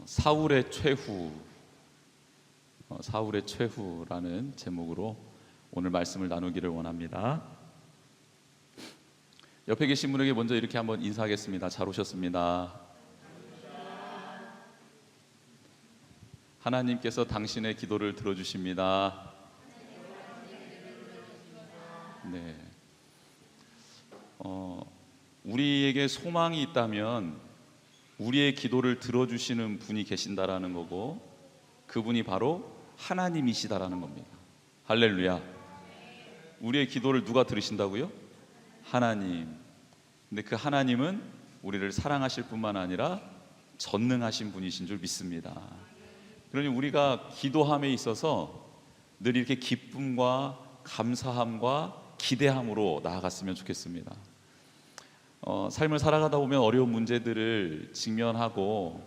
사울의 최후, 사울의 최후라는 제목으로 오늘 말씀을 나누기를 원합니다. 옆에 계신 분에게 먼저 이렇게 한번 인사하겠습니다. 잘 오셨습니다. 하나님께서 당신의 기도를 들어주십니다. 네. 우리에게 소망이 있다면 우리의 기도를 들어주시는 분이 계신다라는 거고, 그분이 바로 하나님이시다라는 겁니다. 할렐루야. 우리의 기도를 누가 들으신다고요? 하나님. 근데 그 하나님은 우리를 사랑하실 뿐만 아니라 전능하신 분이신 줄 믿습니다. 그러니 우리가 기도함에 있어서 늘 이렇게 기쁨과 감사함과 기대함으로 나아갔으면 좋겠습니다. 삶을 살아가다 보면 어려운 문제들을 직면하고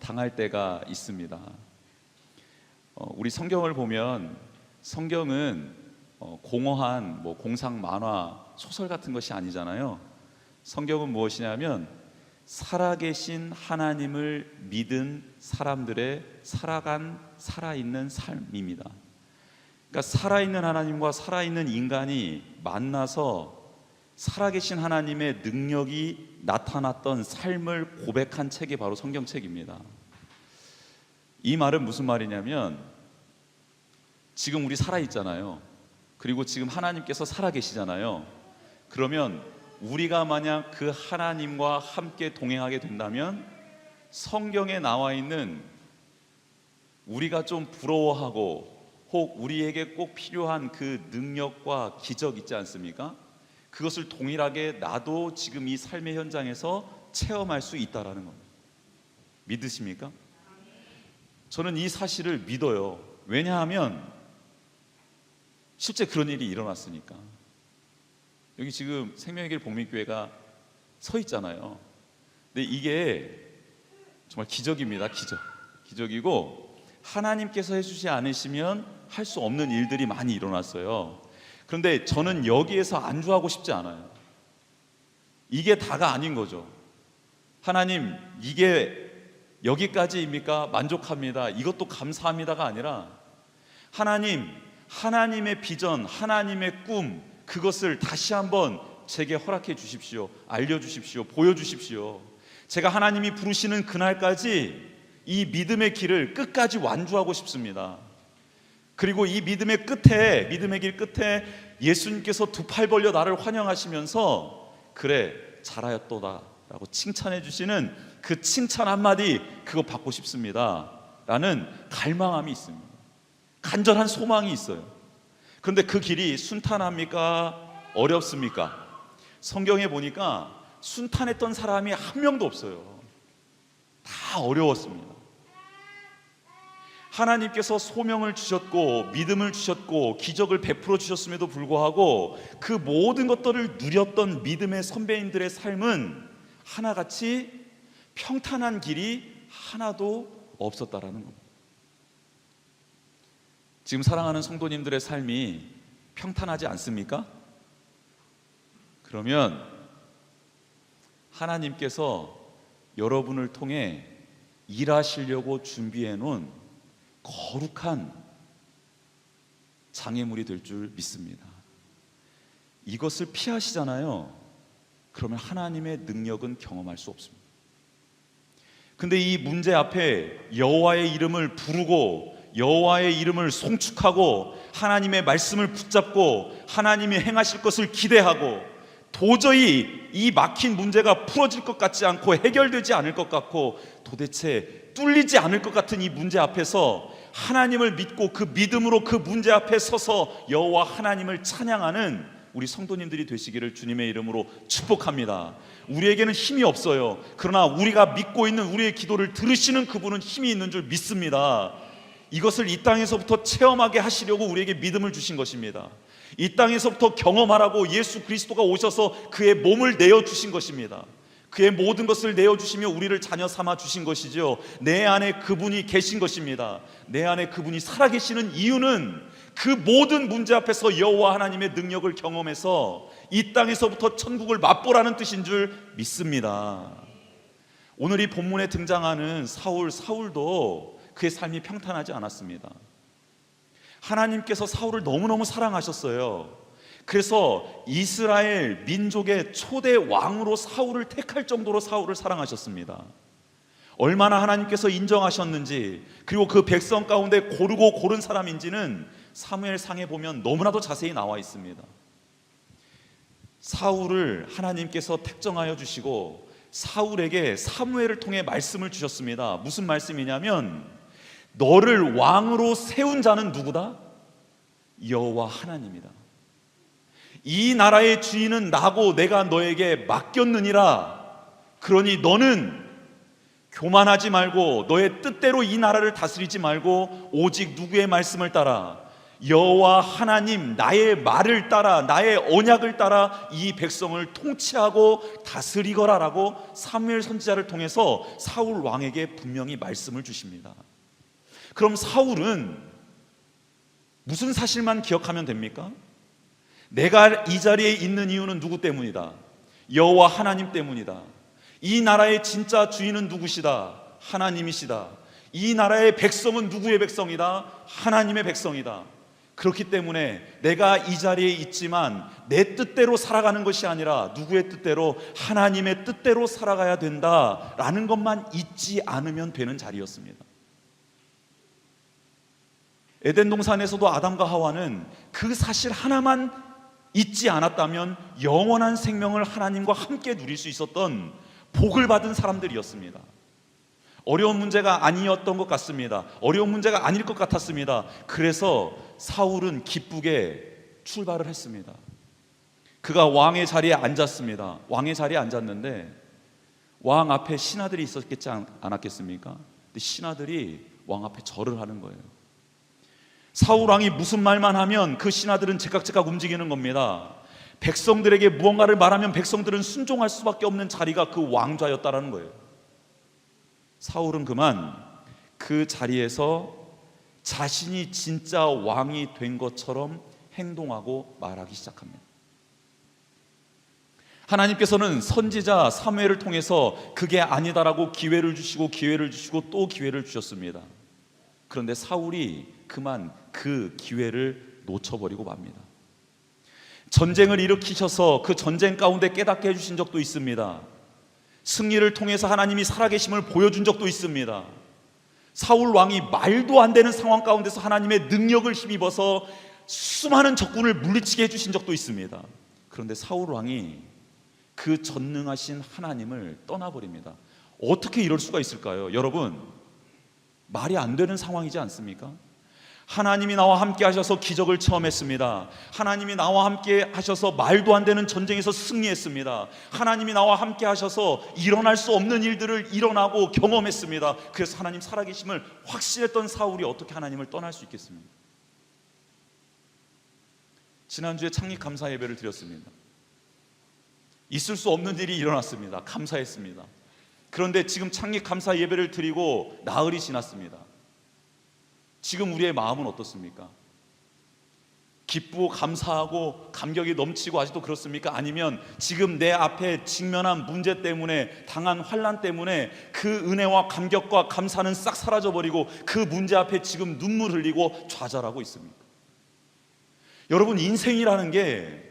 당할 때가 있습니다. 우리 성경을 보면 성경은 공허한 공상 만화 소설 같은 것이 아니잖아요. 성경은 무엇이냐면 살아계신 하나님을 믿은 사람들의 살아있는 삶입니다. 그러니까 살아있는 하나님과 살아있는 인간이 만나서 살아계신 하나님의 능력이 나타났던 삶을 고백한 책이 바로 성경책입니다. 이 말은 무슨 말이냐면, 지금 우리 살아있잖아요. 그리고 지금 하나님께서 살아계시잖아요. 그러면 우리가 만약 그 하나님과 함께 동행하게 된다면 성경에 나와 있는 우리가 좀 부러워하고 혹 우리에게 꼭 필요한 그 능력과 기적 있지 않습니까? 그것을 동일하게 나도 지금 이 삶의 현장에서 체험할 수 있다라는 겁니다. 믿으십니까? 저는 이 사실을 믿어요. 왜냐하면 실제 그런 일이 일어났으니까. 여기 지금 생명의 길 복민교회가 서 있잖아요. 근데 이게 정말 기적입니다. 기적이고 하나님께서 해주지 않으시면 할 수 없는 일들이 많이 일어났어요. 그런데 저는 여기에서 안주하고 싶지 않아요. 이게 다가 아닌 거죠. 하나님, 이게 여기까지입니까? 만족합니다. 이것도 감사합니다가 아니라, 하나님, 하나님의 비전, 하나님의 꿈, 그것을 다시 한번 제게 허락해 주십시오. 알려주십시오. 보여주십시오. 제가 하나님이 부르시는 그날까지 이 믿음의 길을 끝까지 완주하고 싶습니다. 그리고 이 믿음의 길 끝에 예수님께서 두 팔 벌려 나를 환영하시면서 그래 잘하였도다 라고 칭찬해 주시는 그 칭찬 한마디, 그거 받고 싶습니다 라는 갈망함이 있습니다. 간절한 소망이 있어요. 그런데 그 길이 순탄합니까? 어렵습니까? 성경에 보니까 순탄했던 사람이 한 명도 없어요. 다 어려웠습니다. 하나님께서 소명을 주셨고 믿음을 주셨고 기적을 베풀어 주셨음에도 불구하고 그 모든 것들을 누렸던 믿음의 선배님들의 삶은 하나같이 평탄한 길이 하나도 없었다라는 겁니다. 지금 사랑하는 성도님들의 삶이 평탄하지 않습니까? 그러면 하나님께서 여러분을 통해 일하시려고 준비해 놓은 거룩한 장애물이 될 줄 믿습니다. 이것을 피하시잖아요. 그러면 하나님의 능력은 경험할 수 없습니다. 근데 이 문제 앞에 여호와의 이름을 부르고 여호와의 이름을 송축하고 하나님의 말씀을 붙잡고 하나님이 행하실 것을 기대하고 도저히 이 막힌 문제가 풀어질 것 같지 않고 해결되지 않을 것 같고 도대체 뚫리지 않을 것 같은 이 문제 앞에서 하나님을 믿고 그 믿음으로 그 문제 앞에 서서 여호와 하나님을 찬양하는 우리 성도님들이 되시기를 주님의 이름으로 축복합니다. 우리에게는 힘이 없어요. 그러나 우리가 믿고 있는 우리의 기도를 들으시는 그분은 힘이 있는 줄 믿습니다. 이것을 이 땅에서부터 체험하게 하시려고 우리에게 믿음을 주신 것입니다. 이 땅에서부터 경험하라고 예수 그리스도가 오셔서 그의 몸을 내어주신 것입니다. 그의 모든 것을 내어주시며 우리를 자녀 삼아 주신 것이죠. 내 안에 그분이 계신 것입니다. 내 안에 그분이 살아계시는 이유는 그 모든 문제 앞에서 여호와 하나님의 능력을 경험해서 이 땅에서부터 천국을 맛보라는 뜻인 줄 믿습니다. 오늘 이 본문에 등장하는 사울도 그의 삶이 평탄하지 않았습니다. 하나님께서 사울을 너무너무 사랑하셨어요. 그래서 이스라엘 민족의 초대 왕으로 사울을 택할 정도로 사울을 사랑하셨습니다. 얼마나 하나님께서 인정하셨는지, 그리고 그 백성 가운데 고르고 고른 사람인지는 사무엘상에 보면 너무나도 자세히 나와 있습니다. 사울을 하나님께서 택정하여 주시고 사울에게 사무엘을 통해 말씀을 주셨습니다. 무슨 말씀이냐면, 너를 왕으로 세운 자는 누구다? 여호와 하나님이다. 이 나라의 주인은 나고 내가 너에게 맡겼느니라. 그러니 너는 교만하지 말고 너의 뜻대로 이 나라를 다스리지 말고 오직 누구의 말씀을 따라, 여호와 하나님 나의 말을 따라, 나의 언약을 따라 이 백성을 통치하고 다스리거라 라고 사무엘 선지자를 통해서 사울 왕에게 분명히 말씀을 주십니다. 그럼 사울은 무슨 사실만 기억하면 됩니까? 내가 이 자리에 있는 이유는 누구 때문이다? 여호와 하나님 때문이다. 이 나라의 진짜 주인은 누구시다? 하나님이시다. 이 나라의 백성은 누구의 백성이다? 하나님의 백성이다. 그렇기 때문에 내가 이 자리에 있지만 내 뜻대로 살아가는 것이 아니라 누구의 뜻대로? 하나님의 뜻대로 살아가야 된다라는 것만 잊지 않으면 되는 자리였습니다. 에덴 동산에서도 아담과 하와는 그 사실 하나만 잊지 않았다면 영원한 생명을 하나님과 함께 누릴 수 있었던 복을 받은 사람들이었습니다. 어려운 문제가 아니었던 것 같습니다. 어려운 문제가 아닐 것 같았습니다. 그래서 사울은 기쁘게 출발을 했습니다. 그가 왕의 자리에 앉았습니다. 왕의 자리에 앉았는데 왕 앞에 신하들이 있었겠지 않았겠습니까? 근데 신하들이 왕 앞에 절을 하는 거예요. 사울 왕이 무슨 말만 하면 그 신하들은 제각제각 움직이는 겁니다. 백성들에게 무언가를 말하면 백성들은 순종할 수밖에 없는 자리가 그 왕좌였다라는 거예요. 사울은 그만 그 자리에서 자신이 진짜 왕이 된 것처럼 행동하고 말하기 시작합니다. 하나님께서는 선지자 사무엘을 통해서 그게 아니다라고 기회를 주시고 또 기회를 주셨습니다. 그런데 사울이 그만 그 기회를 놓쳐버리고 맙니다. 전쟁을 일으키셔서 그 전쟁 가운데 깨닫게 해주신 적도 있습니다. 승리를 통해서 하나님이 살아계심을 보여준 적도 있습니다. 사울 왕이 말도 안 되는 상황 가운데서 하나님의 능력을 힘입어서 수많은 적군을 물리치게 해주신 적도 있습니다. 그런데 사울 왕이 그 전능하신 하나님을 떠나버립니다. 어떻게 이럴 수가 있을까요? 여러분, 말이 안 되는 상황이지 않습니까? 하나님이 나와 함께 하셔서 기적을 체험했습니다. 하나님이 나와 함께 하셔서 말도 안 되는 전쟁에서 승리했습니다. 하나님이 나와 함께 하셔서 일어날 수 없는 일들을 일어나고 경험했습니다. 그래서 하나님 살아계심을 확신했던 사울이 어떻게 하나님을 떠날 수 있겠습니까? 지난주에 창립 감사 예배를 드렸습니다. 있을 수 없는 일이 일어났습니다. 감사했습니다. 그런데 지금 창립 감사 예배를 드리고 나흘이 지났습니다. 지금 우리의 마음은 어떻습니까? 기쁘고 감사하고 감격이 넘치고 아직도 그렇습니까? 아니면 지금 내 앞에 직면한 문제 때문에, 당한 환난 때문에 그 은혜와 감격과 감사는 싹 사라져버리고 그 문제 앞에 지금 눈물 흘리고 좌절하고 있습니까? 여러분, 인생이라는 게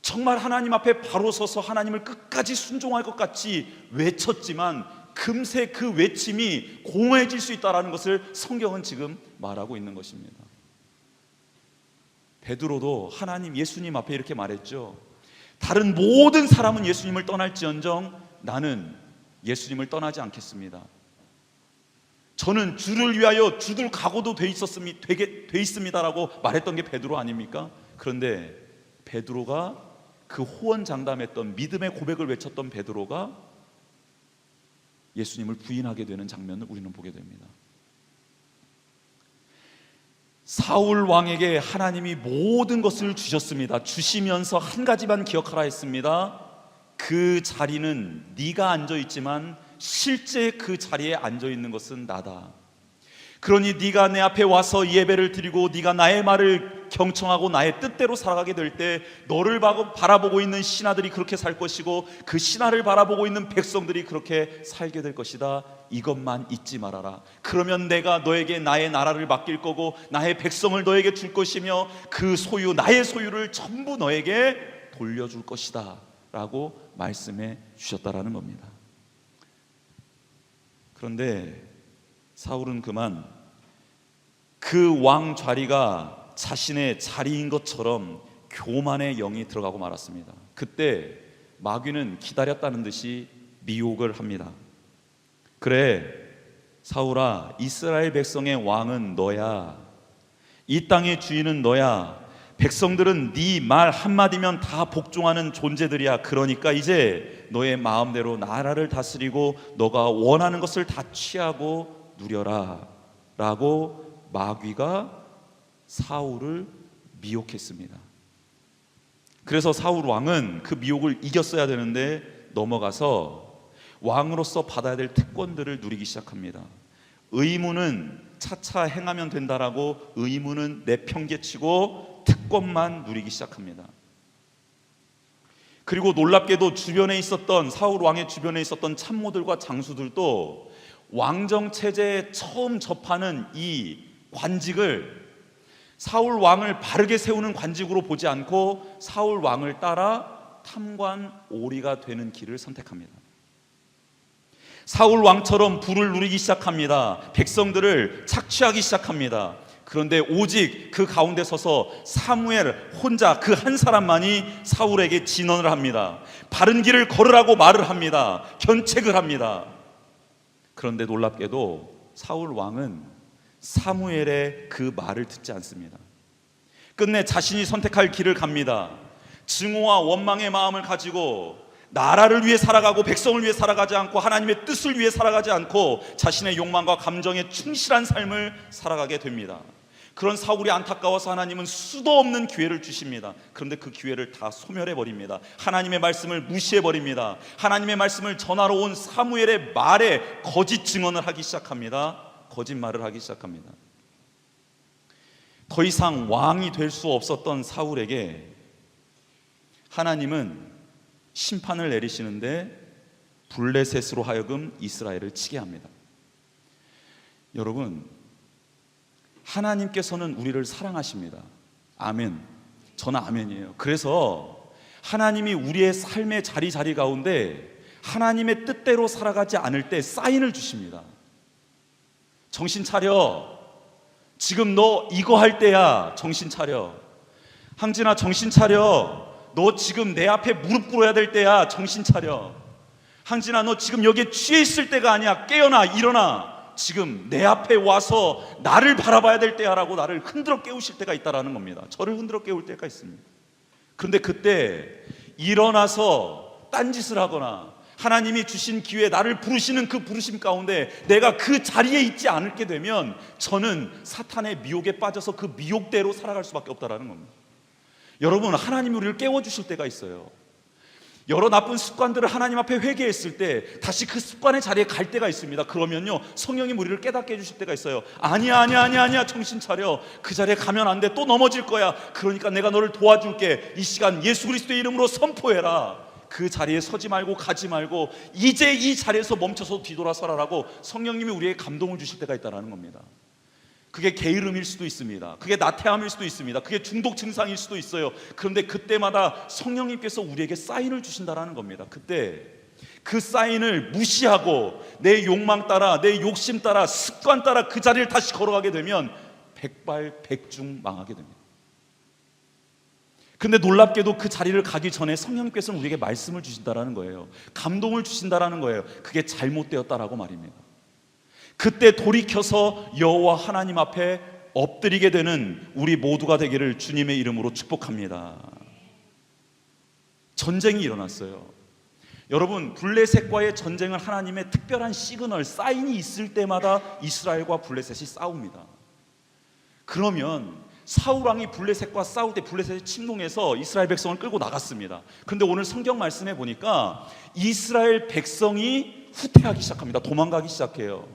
정말 하나님 앞에 바로 서서 하나님을 끝까지 순종할 것 같이 외쳤지만 금세 그 외침이 공허해질 수 있다는 것을 성경은 지금 말하고 있는 것입니다. 베드로도 하나님, 예수님 앞에 이렇게 말했죠. 다른 모든 사람은 예수님을 떠날지언정 나는 예수님을 떠나지 않겠습니다. 저는 주를 위하여 죽을 각오도 돼 있습니다라고 말했던 게 베드로 아닙니까? 그런데 베드로가 그 호언장담했던 믿음의 고백을 외쳤던 베드로가 예수님을 부인하게 되는 장면을 우리는 보게 됩니다. 사울 왕에게 하나님이 모든 것을 주셨습니다. 주시면서 한 가지만 기억하라 했습니다. 그 자리는 네가 앉아있지만 실제 그 자리에 앉아있는 것은 나다. 그러니 네가 내 앞에 와서 예배를 드리고 네가 나의 말을 경청하고 나의 뜻대로 살아가게 될 때 너를 바라보고 있는 신하들이 그렇게 살 것이고 그 신하를 바라보고 있는 백성들이 그렇게 살게 될 것이다. 이것만 잊지 말아라. 그러면 내가 너에게 나의 나라를 맡길 거고 나의 백성을 너에게 줄 것이며 그 소유, 나의 소유를 전부 너에게 돌려줄 것이다 라고 말씀해 주셨다라는 겁니다. 그런데 사울은 그만 그 왕 자리가 자신의 자리인 것처럼 교만의 영이 들어가고 말았습니다. 그때 마귀는 기다렸다는 듯이 미혹을 합니다. 그래, 사울아, 이스라엘 백성의 왕은 너야. 이 땅의 주인은 너야. 백성들은 네 말 한마디면 다 복종하는 존재들이야. 그러니까 이제 너의 마음대로 나라를 다스리고 너가 원하는 것을 다 취하고 누려라 라고 마귀가 사울을 미혹했습니다. 그래서 사울 왕은 그 미혹을 이겼어야 되는데 넘어가서 왕으로서 받아야 될 특권들을 누리기 시작합니다. 의무는 차차 행하면 된다라고 의무는 내팽개치고 특권만 누리기 시작합니다. 그리고 놀랍게도 주변에 있었던 사울 왕의 주변에 있었던 참모들과 장수들도 왕정 체제에 처음 접하는 이 관직을 사울 왕을 바르게 세우는 관직으로 보지 않고 사울 왕을 따라 탐관 오리가 되는 길을 선택합니다. 사울 왕처럼 부를 누리기 시작합니다. 백성들을 착취하기 시작합니다. 그런데 오직 그 가운데 서서 사무엘 혼자 그 한 사람만이 사울에게 진언을 합니다. 바른 길을 걸으라고 말을 합니다. 견책을 합니다. 그런데 놀랍게도 사울 왕은 사무엘의 그 말을 듣지 않습니다. 끝내 자신이 선택할 길을 갑니다. 증오와 원망의 마음을 가지고 나라를 위해 살아가고 백성을 위해 살아가지 않고 하나님의 뜻을 위해 살아가지 않고 자신의 욕망과 감정에 충실한 삶을 살아가게 됩니다. 그런 사울이 안타까워서 하나님은 수도 없는 기회를 주십니다. 그런데 그 기회를 다 소멸해버립니다. 하나님의 말씀을 무시해버립니다. 하나님의 말씀을 전하러 온 사무엘의 말에 거짓 증언을 하기 시작합니다. 거짓말을 하기 시작합니다. 더 이상 왕이 될 수 없었던 사울에게 하나님은 심판을 내리시는데 블레셋으로 하여금 이스라엘을 치게 합니다. 여러분, 하나님께서는 우리를 사랑하십니다. 아멘. 저는 아멘이에요. 그래서 하나님이 우리의 삶의 자리 가운데 하나님의 뜻대로 살아가지 않을 때 사인을 주십니다. 정신 차려. 지금 너 이거 할 때야. 정신 차려. 항진아, 정신 차려. 너 지금 내 앞에 무릎 꿇어야 될 때야. 정신 차려. 항진아, 너 지금 여기에 취해 있을 때가 아니야. 깨어나, 일어나. 지금 내 앞에 와서 나를 바라봐야 될 때야 라고 나를 흔들어 깨우실 때가 있다라는 겁니다. 저를 흔들어 깨울 때가 있습니다. 그런데 그때 일어나서 딴짓을 하거나 하나님이 주신 기회에 나를 부르시는 그 부르심 가운데 내가 그 자리에 있지 않게 되면 저는 사탄의 미혹에 빠져서 그 미혹대로 살아갈 수밖에 없다라는 겁니다. 여러분, 하나님이 우리를 깨워주실 때가 있어요. 여러 나쁜 습관들을 하나님 앞에 회개했을 때 다시 그 습관의 자리에 갈 때가 있습니다. 그러면요, 성령님 우리를 깨닫게 해주실 때가 있어요. 아니야, 정신 차려. 그 자리에 가면 안 돼. 또 넘어질 거야. 그러니까 내가 너를 도와줄게. 이 시간 예수 그리스도의 이름으로 선포해라. 그 자리에 서지 말고 가지 말고 이제 이 자리에서 멈춰서 뒤돌아서라라고 성령님이 우리에게 감동을 주실 때가 있다는 겁니다. 그게 게으름일 수도 있습니다. 그게 나태함일 수도 있습니다. 그게 중독 증상일 수도 있어요. 그런데 그때마다 성령님께서 우리에게 사인을 주신다라는 겁니다. 그때 그 사인을 무시하고 내 욕망 따라, 내 욕심 따라, 습관 따라 그 자리를 다시 걸어가게 되면 백발백중 망하게 됩니다. 근데 놀랍게도 그 자리를 가기 전에 성령님께서는 우리에게 말씀을 주신다라는 거예요. 감동을 주신다라는 거예요. 그게 잘못되었다라고 말입니다. 그때 돌이켜서 여호와 하나님 앞에 엎드리게 되는 우리 모두가 되기를 주님의 이름으로 축복합니다. 전쟁이 일어났어요. 여러분, 블레셋과의 전쟁은 하나님의 특별한 시그널, 사인이 있을 때마다 이스라엘과 블레셋이 싸웁니다. 그러면 사울 왕이 블레셋과 싸울 때 블레셋이 침공해서 이스라엘 백성을 끌고 나갔습니다. 그런데 오늘 성경 말씀에 보니까 이스라엘 백성이 후퇴하기 시작합니다. 도망가기 시작해요.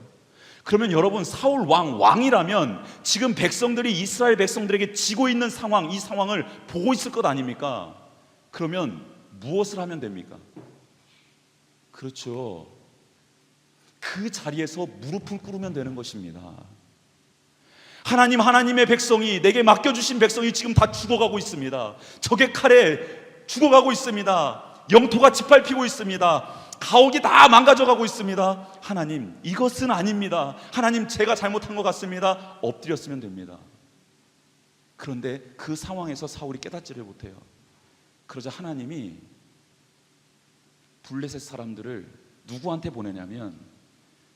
그러면 여러분, 사울 왕이라면 지금 백성들이 이스라엘 백성들에게 지고 있는 상황, 이 상황을 보고 있을 것 아닙니까? 그러면 무엇을 하면 됩니까? 그렇죠. 그 자리에서 무릎을 꿇으면 되는 것입니다. 하나님의 백성이, 내게 맡겨주신 백성이 지금 다 죽어가고 있습니다. 적의 칼에 죽어가고 있습니다. 영토가 짓밟히고 있습니다. 가옥이 다 망가져가고 있습니다. 하나님, 이것은 아닙니다. 하나님, 제가 잘못한 것 같습니다. 엎드렸으면 됩니다. 그런데 그 상황에서 사울이 깨닫지를 못해요. 그러자 하나님이 블레셋 사람들을 누구한테 보내냐면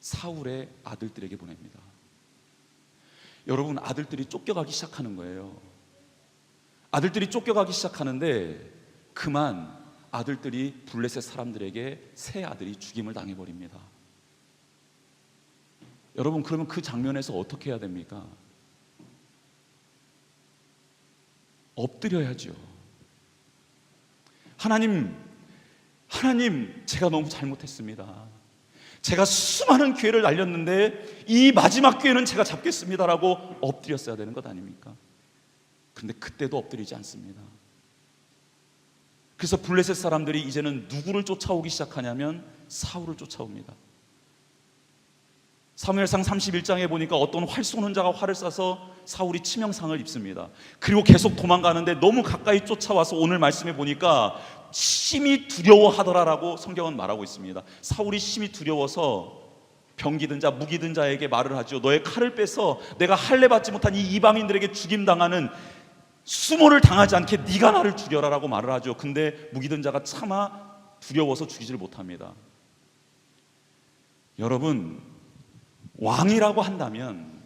사울의 아들들에게 보냅니다. 여러분, 아들들이 쫓겨가기 시작하는 거예요. 아들들이 쫓겨가기 시작하는데 그만 아들들이 블레셋 사람들에게 세 아들이 죽임을 당해버립니다. 여러분, 그러면 그 장면에서 어떻게 해야 됩니까? 엎드려야죠. 하나님, 제가 너무 잘못했습니다. 제가 수많은 기회를 날렸는데 이 마지막 기회는 제가 잡겠습니다라고 엎드렸어야 되는 것 아닙니까? 그런데 그때도 엎드리지 않습니다. 그래서 블레셋 사람들이 이제는 누구를 쫓아오기 시작하냐면 사울을 쫓아옵니다. 사무엘상 31장에 보니까 어떤 활 쏘는 자가 활을 쏴서 사울이 치명상을 입습니다. 그리고 계속 도망가는데 너무 가까이 쫓아와서 오늘 말씀에 보니까 심히 두려워하더라라고 성경은 말하고 있습니다. 사울이 심히 두려워서 병기든 자, 무기든 자에게 말을 하죠. 너의 칼을 빼서 내가 할례 받지 못한 이 이방인들에게 죽임당하는 수모를 당하지 않게 네가 나를 죽여라라고 말을 하죠. 근데 무기든 자가 차마 두려워서 죽이지를 못합니다. 여러분, 왕이라고 한다면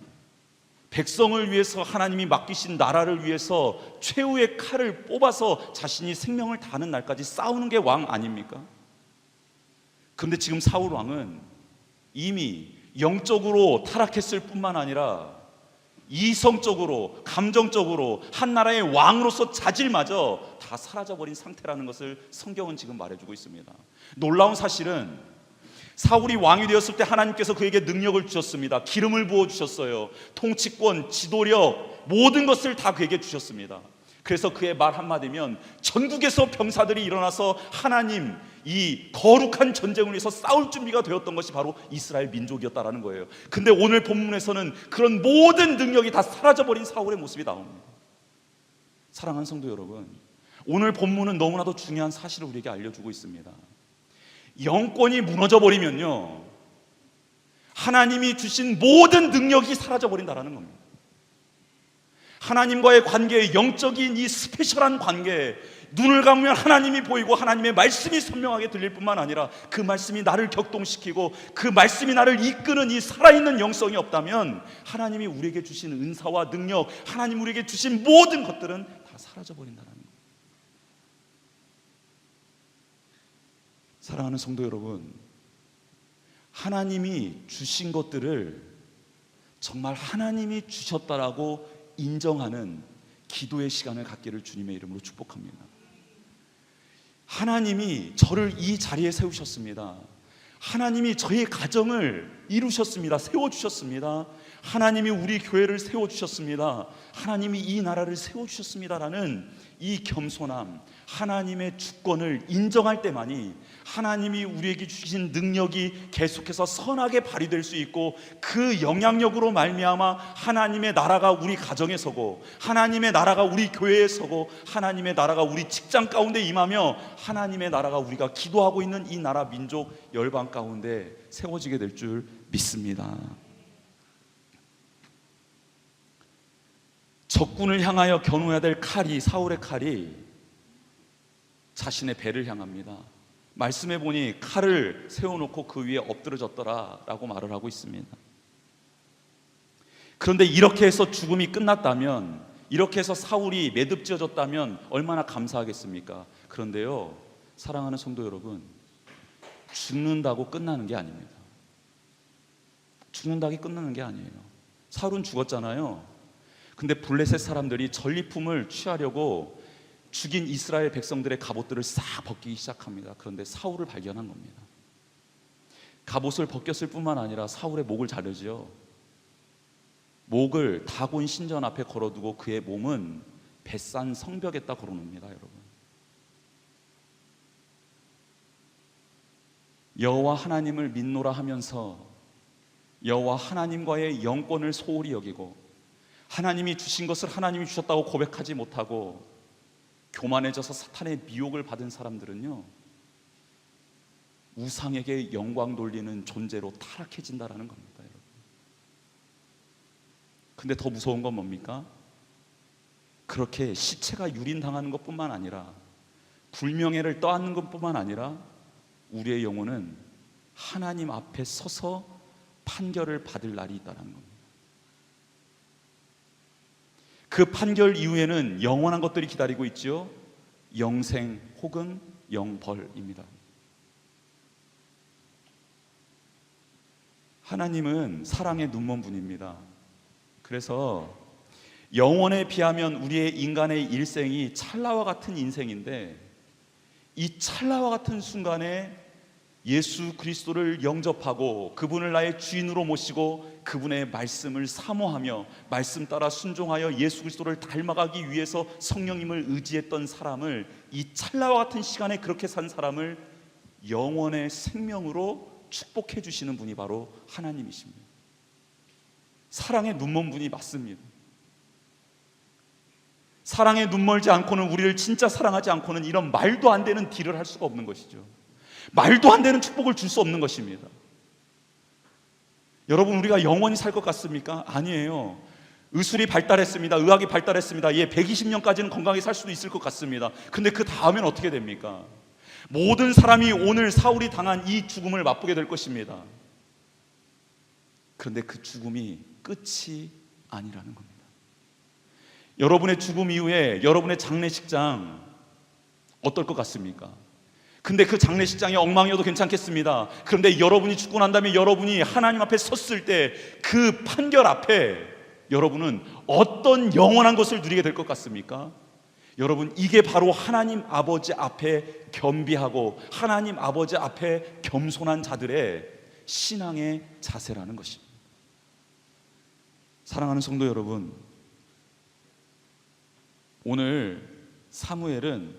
백성을 위해서 하나님이 맡기신 나라를 위해서 최후의 칼을 뽑아서 자신이 생명을 다하는 날까지 싸우는 게 왕 아닙니까? 그런데 지금 사울 왕은 이미 영적으로 타락했을 뿐만 아니라 이성적으로, 감정적으로 한 나라의 왕으로서 자질마저 다 사라져버린 상태라는 것을 성경은 지금 말해주고 있습니다. 놀라운 사실은 사울이 왕이 되었을 때 하나님께서 그에게 능력을 주셨습니다. 기름을 부어주셨어요. 통치권, 지도력, 모든 것을 다 그에게 주셨습니다. 그래서 그의 말 한마디면 전국에서 병사들이 일어나서 하나님, 이 거룩한 전쟁을 위해서 싸울 준비가 되었던 것이 바로 이스라엘 민족이었다라는 거예요. 근데 오늘 본문에서는 그런 모든 능력이 다 사라져버린 사울의 모습이 나옵니다. 사랑하는 성도 여러분, 오늘 본문은 너무나도 중요한 사실을 우리에게 알려주고 있습니다. 영권이 무너져 버리면요, 하나님이 주신 모든 능력이 사라져 버린다라는 겁니다. 하나님과의 관계, 영적인 이 스페셜한 관계, 눈을 감으면 하나님이 보이고 하나님의 말씀이 선명하게 들릴 뿐만 아니라 그 말씀이 나를 격동시키고 그 말씀이 나를 이끄는 이 살아있는 영성이 없다면 하나님이 우리에게 주신 은사와 능력, 하나님 우리에게 주신 모든 것들은 다 사라져 버린다는 거예요. 사랑하는 성도 여러분, 하나님이 주신 것들을 정말 하나님이 주셨다라고 인정하는 기도의 시간을 갖기를 주님의 이름으로 축복합니다. 하나님이 저를 이 자리에 세우셨습니다. 하나님이 저의 가정을 이루셨습니다. 세워주셨습니다. 하나님이 우리 교회를 세워주셨습니다. 하나님이 이 나라를 세워주셨습니다라는 이 겸손함, 하나님의 주권을 인정할 때만이 하나님이 우리에게 주신 능력이 계속해서 선하게 발휘될 수 있고, 그 영향력으로 말미암아 하나님의 나라가 우리 가정에 서고, 하나님의 나라가 우리 교회에 서고, 하나님의 나라가 우리 직장 가운데 임하며 하나님의 나라가 우리가 기도하고 있는 이 나라 민족 열방 가운데 세워지게 될 줄 믿습니다. 적군을 향하여 겨누어야 될 칼이, 사울의 칼이 자신의 배를 향합니다. 말씀해 보니 칼을 세워놓고 그 위에 엎드러졌더라라고 말을 하고 있습니다. 그런데 이렇게 해서 죽음이 끝났다면, 이렇게 해서 사울이 매듭지어졌다면 얼마나 감사하겠습니까? 그런데요, 사랑하는 성도 여러분, 죽는다고 끝나는 게 아닙니다. 죽는다고 끝나는 게 아니에요. 사울은 죽었잖아요. 근데 블레셋 사람들이 전리품을 취하려고 죽인 이스라엘 백성들의 갑옷들을 싹 벗기기 시작합니다. 그런데 사울을 발견한 겁니다. 갑옷을 벗겼을 뿐만 아니라 사울의 목을 자르지요. 목을 다곤 신전 앞에 걸어두고 그의 몸은 벳산 성벽에다 걸어놓습니다. 여러분, 여호와 하나님을 믿노라 하면서 여호와 하나님과의 영권을 소홀히 여기고 하나님이 주신 것을 하나님이 주셨다고 고백하지 못하고 교만해져서 사탄의 미혹을 받은 사람들은요, 우상에게 영광 돌리는 존재로 타락해진다라는 겁니다. 여러분, 근데 더 무서운 건 뭡니까? 그렇게 시체가 유린당하는 것뿐만 아니라 불명예를 떠안는 것뿐만 아니라 우리의 영혼은 하나님 앞에 서서 판결을 받을 날이 있다는 겁니다. 그 판결 이후에는 영원한 것들이 기다리고 있지요. 영생 혹은 영벌입니다. 하나님은 사랑의 눈먼 분입니다. 그래서 영원에 비하면 우리의 인간의 일생이 찰나와 같은 인생인데, 이 찰나와 같은 순간에 예수 그리스도를 영접하고 그분을 나의 주인으로 모시고 그분의 말씀을 사모하며 말씀 따라 순종하여 예수 그리스도를 닮아가기 위해서 성령님을 의지했던 사람을, 이 찰나와 같은 시간에 그렇게 산 사람을 영원의 생명으로 축복해 주시는 분이 바로 하나님이십니다. 사랑의 눈먼 분이 맞습니다. 사랑에 눈멀지 않고는, 우리를 진짜 사랑하지 않고는 이런 말도 안 되는 딜을 할 수가 없는 것이죠. 말도 안 되는 축복을 줄 수 없는 것입니다. 여러분, 우리가 영원히 살 것 같습니까? 아니에요. 의술이 발달했습니다. 의학이 발달했습니다. 120년까지는 건강하게 살 수도 있을 것 같습니다. 근데 그 다음엔 어떻게 됩니까? 모든 사람이 오늘 사울이 당한 이 죽음을 맛보게 될 것입니다. 그런데 그 죽음이 끝이 아니라는 겁니다. 여러분의 죽음 이후에 여러분의 장례식장 어떨 것 같습니까? 근데 그 장례식장이 엉망이어도 괜찮겠습니다. 그런데 여러분이 죽고 난 다음에 여러분이 하나님 앞에 섰을 때 그 판결 앞에 여러분은 어떤 영원한 것을 누리게 될 것 같습니까? 여러분, 이게 바로 하나님 아버지 앞에 겸비하고 하나님 아버지 앞에 겸손한 자들의 신앙의 자세라는 것입니다. 사랑하는 성도 여러분, 오늘 사울은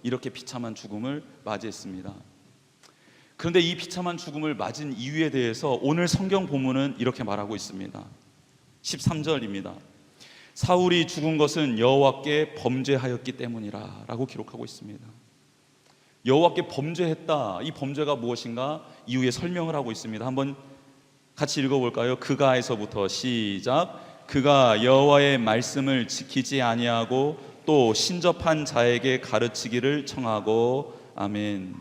이렇게 비참한 죽음을 맞이했습니다. 그런데 이 비참한 죽음을 맞은 이유에 대해서 오늘 성경 본문은 이렇게 말하고 있습니다. 13절입니다. 사울이 죽은 것은 여호와께 범죄하였기 때문이라 라고 기록하고 있습니다. 여호와께 범죄했다. 이 범죄가 무엇인가? 이후에 설명을 하고 있습니다. 한번 같이 읽어볼까요? 그가에서부터 시작. 그가 여호와의 말씀을 지키지 아니하고 또 신접한 자에게 가르치기를 청하고. 아멘.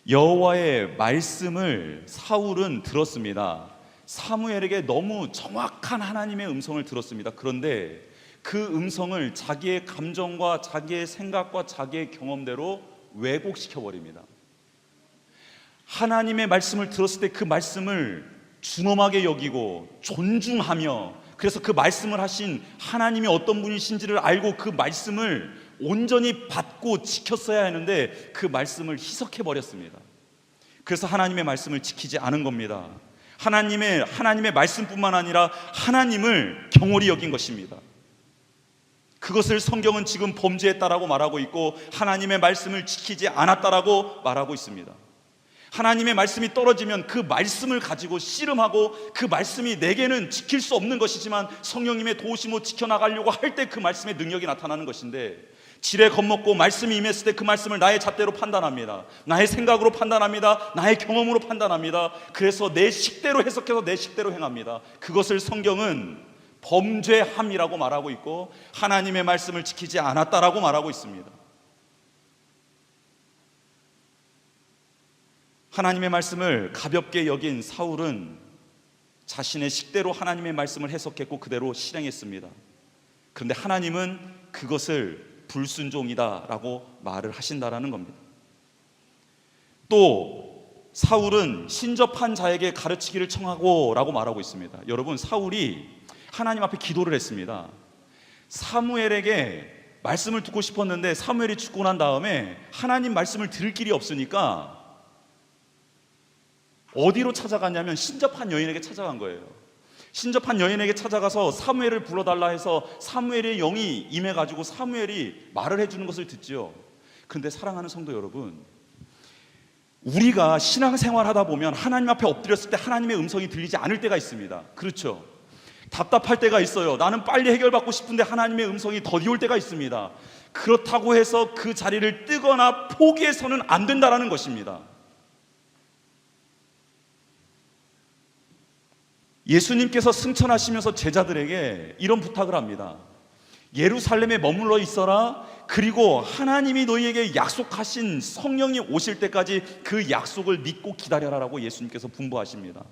여호와의 말씀을 사울은 들었습니다. 사무엘에게 너무 정확한 하나님의 음성을 들었습니다. 그런데 그 음성을 자기의 감정과 자기의 생각과 자기의 경험대로 왜곡시켜 버립니다. 하나님의 말씀을 들었을 때 그 말씀을 준엄하게 여기고 존중하며, 그래서 그 말씀을 하신 하나님이 어떤 분이신지를 알고 그 말씀을 온전히 받고 지켰어야 하는데 그 말씀을 희석해 버렸습니다. 그래서 하나님의 말씀을 지키지 않은 겁니다. 하나님의 말씀뿐만 아니라 하나님을 경홀히 여긴 것입니다. 그것을 성경은 지금 범죄했다라고 말하고 있고 하나님의 말씀을 지키지 않았다라고 말하고 있습니다. 하나님의 말씀이 떨어지면 그 말씀을 가지고 씨름하고 그 말씀이 내게는 지킬 수 없는 것이지만 성령님의 도우심으로 지켜나가려고 할 때 그 말씀의 능력이 나타나는 것인데, 지레 겁먹고 말씀이 임했을 때 그 말씀을 나의 잣대로 판단합니다. 나의 생각으로 판단합니다. 나의 경험으로 판단합니다. 그래서 내 식대로 해석해서 내 식대로 행합니다. 그것을 성경은 범죄함이라고 말하고 있고 하나님의 말씀을 지키지 않았다라고 말하고 있습니다. 하나님의 말씀을 가볍게 여긴 사울은 자신의 식대로 하나님의 말씀을 해석했고 그대로 실행했습니다. 그런데 하나님은 그것을 불순종이다라고 말을 하신다라는 겁니다. 또 사울은 신접한 자에게 가르치기를 청하고 라고 말하고 있습니다. 여러분, 사울이 하나님 앞에 기도를 했습니다. 사무엘에게 말씀을 듣고 싶었는데 사무엘이 죽고 난 다음에 하나님 말씀을 들을 길이 없으니까 어디로 찾아갔냐면 신접한 여인에게 찾아간 거예요. 신접한 여인에게 찾아가서 사무엘을 불러달라 해서 사무엘의 영이 임해가지고 사무엘이 말을 해주는 것을 듣지요. 그런데 사랑하는 성도 여러분, 우리가 신앙생활 하다 보면 하나님 앞에 엎드렸을 때 하나님의 음성이 들리지 않을 때가 있습니다. 그렇죠? 답답할 때가 있어요. 나는 빨리 해결받고 싶은데 하나님의 음성이 더디 올 때가 있습니다. 그렇다고 해서 그 자리를 뜨거나 포기해서는 안 된다는 것입니다. 예수님께서 승천하시면서 제자들에게 이런 부탁을 합니다. 예루살렘에 머물러 있어라. 그리고 하나님이 너희에게 약속하신 성령이 오실 때까지 그 약속을 믿고 기다려라라고 예수님께서 분부하십니다.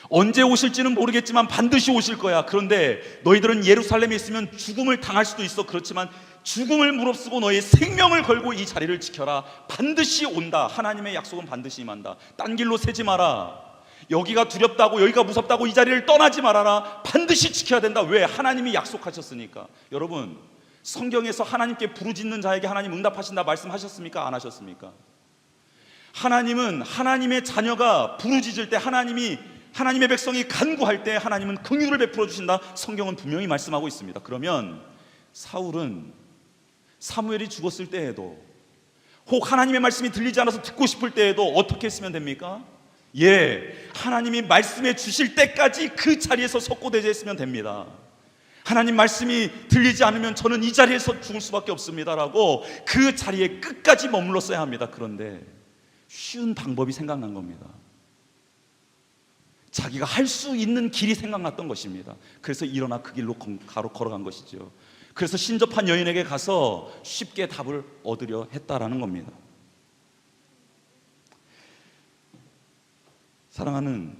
언제 오실지는 모르겠지만 반드시 오실 거야. 그런데 너희들은 예루살렘에 있으면 죽음을 당할 수도 있어. 그렇지만 죽음을 무릅쓰고 너의 생명을 걸고 이 자리를 지켜라. 반드시 온다. 하나님의 약속은 반드시 임한다. 딴 길로 새지 마라. 여기가 두렵다고, 여기가 무섭다고 이 자리를 떠나지 말아라. 반드시 지켜야 된다. 왜? 하나님이 약속하셨으니까. 여러분, 성경에서 하나님께 부르짖는 자에게 하나님 응답하신다 말씀하셨습니까? 안 하셨습니까? 하나님은 하나님의 자녀가 부르짖을 때, 하나님의 백성이 간구할 때 하나님은 긍휼을 베풀어 주신다. 성경은 분명히 말씀하고 있습니다. 그러면 사울은 사무엘이 죽었을 때에도, 혹 하나님의 말씀이 들리지 않아서 듣고 싶을 때에도 어떻게 했으면 됩니까? 하나님이 말씀해 주실 때까지 그 자리에서 석고대죄했으면 됩니다. 하나님 말씀이 들리지 않으면 저는 이 자리에서 죽을 수밖에 없습니다라고 그 자리에 끝까지 머물렀어야 합니다. 그런데 쉬운 방법이 생각난 겁니다. 자기가 할 수 있는 길이 생각났던 것입니다. 그래서 일어나 그 길로 걸어간 것이죠. 그래서 신접한 여인에게 가서 쉽게 답을 얻으려 했다라는 겁니다. 사랑하는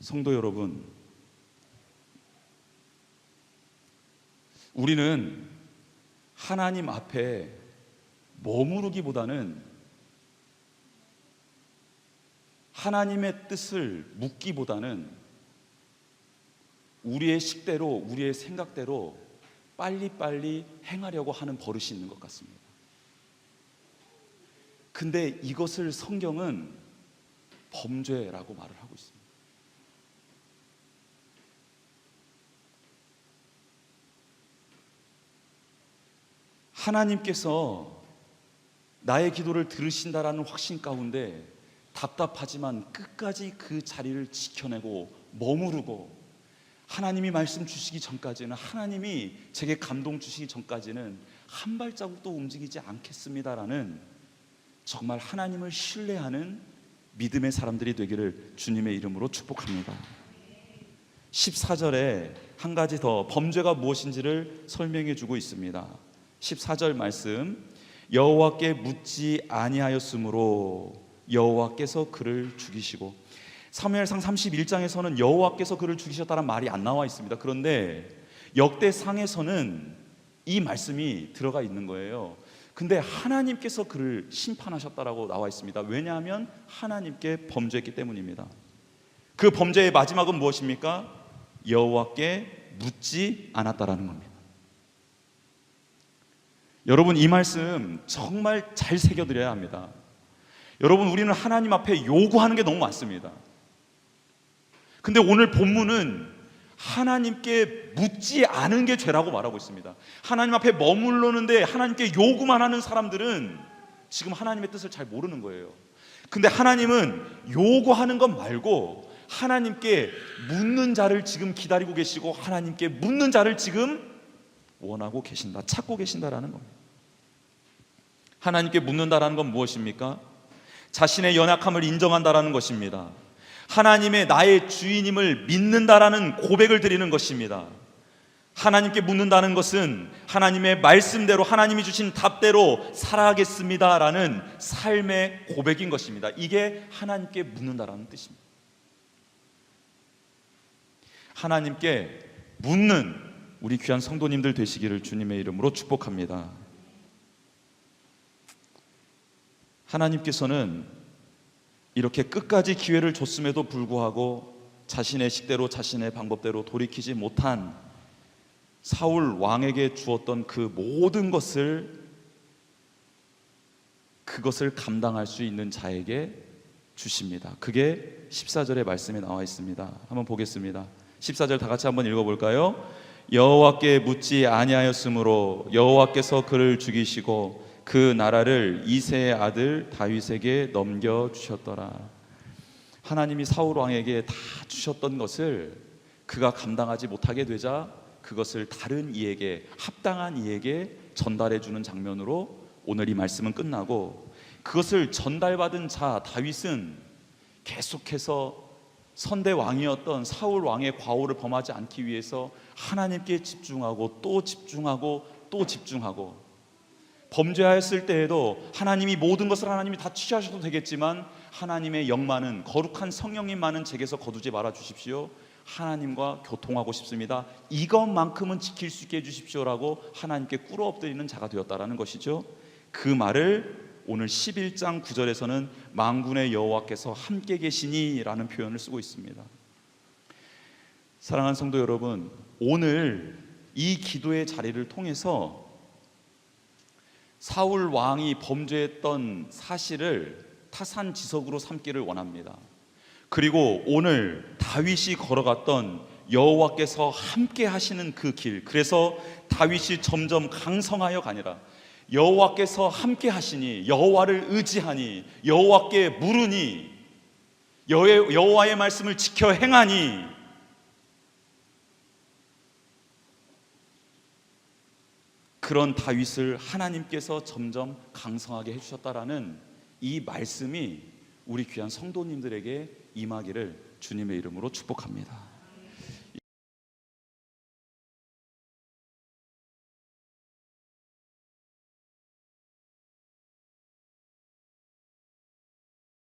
성도 여러분, 우리는 하나님 앞에 머무르기보다는 하나님의 뜻을 묻기보다는 우리의 식대로, 우리의 생각대로 빨리빨리 행하려고 하는 버릇이 있는 것 같습니다. 근데 이것을 성경은 범죄라고 말을 하고 있습니다. 하나님께서 나의 기도를 들으신다라는 확신 가운데 답답하지만 끝까지 그 자리를 지켜내고 머무르고, 하나님이 말씀 주시기 전까지는, 하나님이 제게 감동 주시기 전까지는 한 발자국도 움직이지 않겠습니다라는, 정말 하나님을 신뢰하는 믿음의 사람들이 되기를 주님의 이름으로 축복합니다. 14절에 한 가지 더 범죄가 무엇인지를 설명해 주고 있습니다. 14절 말씀, 여호와께 묻지 아니하였으므로 여호와께서 그를 죽이시고, 사무엘상 31장에서는 여호와께서 그를 죽이셨다는 말이 안 나와 있습니다. 그런데 역대상에서는 이 말씀이 들어가 있는 거예요. 근데 하나님께서 그를 심판하셨다라고 나와 있습니다. 왜냐하면 하나님께 범죄했기 때문입니다. 그 범죄의 마지막은 무엇입니까? 여호와께 묻지 않았다라는 겁니다. 여러분, 이 말씀 정말 잘 새겨드려야 합니다. 여러분, 우리는 하나님 앞에 요구하는 게 너무 많습니다. 근데 오늘 본문은 하나님께 묻지 않은 게 죄라고 말하고 있습니다. 하나님 앞에 머물렀는데 하나님께 요구만 하는 사람들은 지금 하나님의 뜻을 잘 모르는 거예요. 근데 하나님은 요구하는 것 말고 하나님께 묻는 자를 지금 기다리고 계시고, 하나님께 묻는 자를 지금 원하고 계신다, 찾고 계신다라는 겁니다. 하나님께 묻는다라는 건 무엇입니까? 자신의 연약함을 인정한다라는 것입니다. 하나님의 나의 주인임을 믿는다라는 고백을 드리는 것입니다. 하나님께 묻는다는 것은 하나님의 말씀대로, 하나님이 주신 답대로 살아가겠습니다라는 삶의 고백인 것입니다. 이게 하나님께 묻는다라는 뜻입니다. 하나님께 묻는 우리 귀한 성도님들 되시기를 주님의 이름으로 축복합니다. 하나님께서는 이렇게 끝까지 기회를 줬음에도 불구하고 자신의 식대로, 자신의 방법대로 돌이키지 못한 사울 왕에게 주었던 그 모든 것을, 그것을 감당할 수 있는 자에게 주십니다. 그게 14절의 말씀에 나와 있습니다. 한번 보겠습니다. 14절 다 같이 한번 읽어볼까요? 여호와께 묻지 아니하였으므로 여호와께서 그를 죽이시고 그 나라를 이새의 아들 다윗에게 넘겨주셨더라. 하나님이 사울 왕에게 다 주셨던 것을 그가 감당하지 못하게 되자 그것을 다른 이에게, 합당한 이에게 전달해 주는 장면으로 오늘 이 말씀은 끝나고, 그것을 전달받은 자 다윗은 계속해서 선대 왕이었던 사울 왕의 과오를 범하지 않기 위해서 하나님께 집중하고 또 집중하고 또 집중하고, 범죄하였을 때에도 하나님이 모든 것을 하나님이 다 취하셔도 되겠지만 하나님의 영만은, 거룩한 성령님만은 제게서 거두지 말아 주십시오. 하나님과 교통하고 싶습니다. 이것만큼은 지킬 수 있게 해주십시오라고 하나님께 꿇어 엎드리는 자가 되었다라는 것이죠. 그 말을 오늘 11장 9절에서는 만군의 여호와께서 함께 계시니 라는 표현을 쓰고 있습니다. 사랑하는 성도 여러분, 오늘 이 기도의 자리를 통해서 사울 왕이 범죄했던 사실을 타산지석으로 삼기를 원합니다. 그리고 오늘 다윗이 걸어갔던 여호와께서 함께 하시는 그 길, 그래서 다윗이 점점 강성하여가 아니라 여호와께서 함께 하시니, 여호와를 의지하니, 여호와께 물으니, 여호와의 말씀을 지켜 행하니, 그런 다윗을 하나님께서 점점 강성하게 해주셨다라는 이 말씀이 우리 귀한 성도님들에게 임하기를 주님의 이름으로 축복합니다.